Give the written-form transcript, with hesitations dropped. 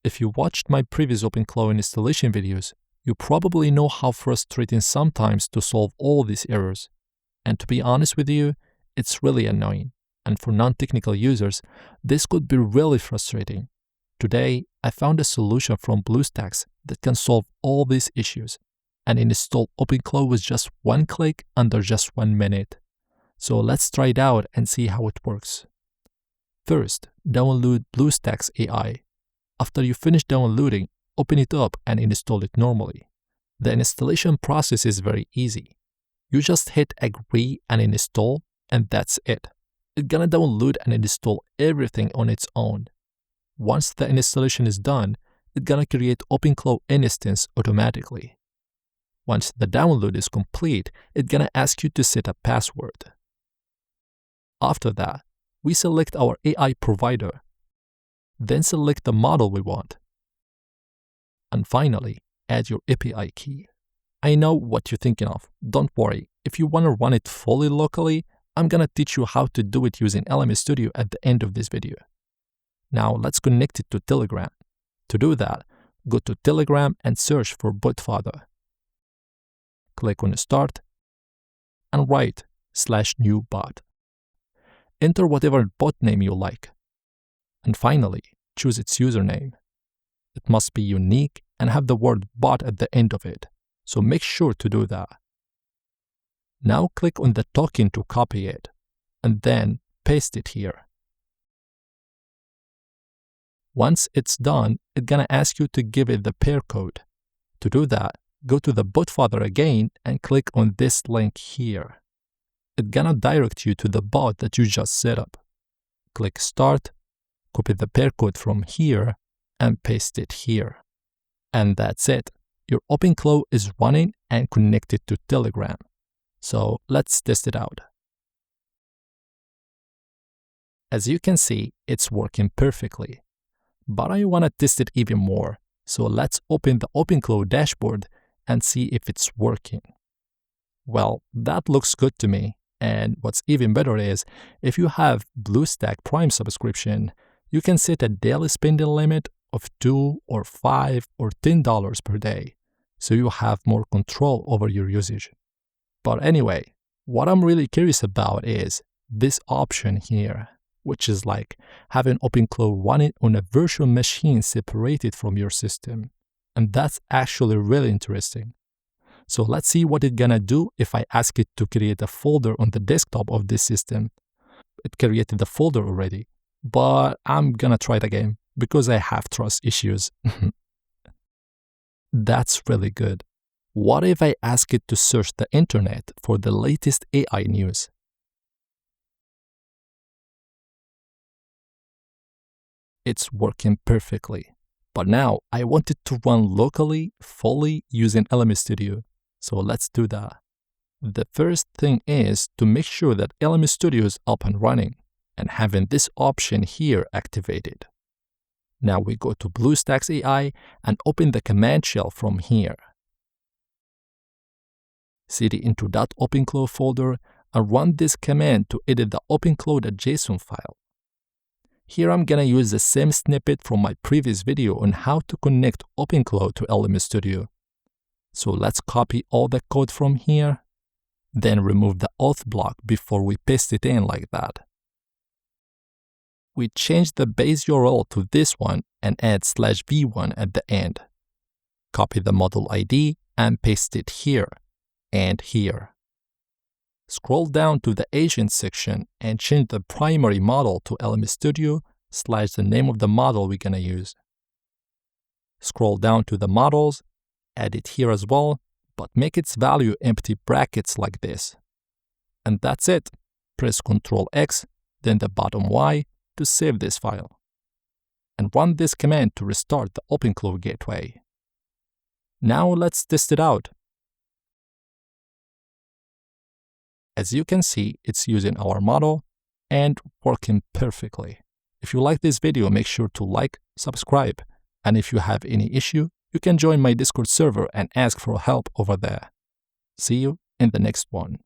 If you watched my previous OpenClaw installation videos, you probably know how frustrating sometimes to solve all these errors. And to be honest with you, it's really annoying. And for non-technical users, this could be really frustrating. Today, I found a solution from BlueStacks that can solve all these issues and install OpenClaw with just one click under just 1 minute. So let's try it out and see how it works. First, download BlueStacks AI. After you finish downloading, open it up and install it normally. The installation process is very easy. You just hit agree and install, and that's it. It's gonna download and install everything on its own. Once the installation is done, it's gonna create OpenClaw instance automatically. Once the download is complete, it's gonna ask you to set a password. After that, we select our AI provider, then select the model we want. And finally, add your API key. I know what you're thinking of. Don't worry, if you want to run it fully locally, I'm gonna teach you how to do it using LM Studio at the end of this video. Now let's connect it to Telegram. To do that, go to Telegram and search for BotFather. Click on Start and write /new bot. Enter whatever bot name you like. And finally, choose its username. It must be unique and have the word bot at the end of it, so make sure to do that. Now click on the token to copy it, and then paste it here. Once it's done, it's gonna ask you to give it the pair code. To do that, go to the BotFather again and click on this link here. It's gonna direct you to the bot that you just set up. Click Start, copy the pair code from here, and paste it here. And that's it. Your OpenClaw is running and connected to Telegram. So let's test it out. As you can see, it's working perfectly. But I want to test it even more. So let's open the OpenClaw dashboard and see if it's working. Well, that looks good to me. And what's even better is, if you have BlueStacks Prime subscription, you can set a daily spending limit of $2 or $5 or $10 per day, so you have more control over your usage. But anyway, what I'm really curious about is this option here, which is like having OpenClaw running on a virtual machine separated from your system. And that's actually really interesting. So let's see what it's gonna do if I ask it to create a folder on the desktop of this system. It created the folder already, but I'm gonna try it again because I have trust issues. That's really good. What if I ask it to search the internet for the latest AI news? It's working perfectly. But now I want it to run locally, fully using LM Studio. So let's do that. The first thing is to make sure that LM Studio is up and running and having this option here activated. Now we go to BlueStacks AI and open the command shell from here. Cd into .openclaw folder and run this command to edit the openclaw.json file. Here I'm gonna use the same snippet from my previous video on how to connect OpenClaw to LM Studio. So let's copy all the code from here, then remove the auth block before we paste it in like that. We change the base URL to this one and add /v1 at the end. Copy the model ID and paste it here and here. Scroll down to the agent section and change the primary model to LM Studio / the name of the model we're gonna use. Scroll down to the models, add it here as well, but make its value empty brackets like this. And that's it. Press Ctrl X, then the bottom Y to save this file. And run this command to restart the OpenClaw gateway. Now let's test it out. As you can see, it's using our model and working perfectly. If you like this video, make sure to like, subscribe, and if you have any issue, you can join my Discord server and ask for help over there. See you in the next one.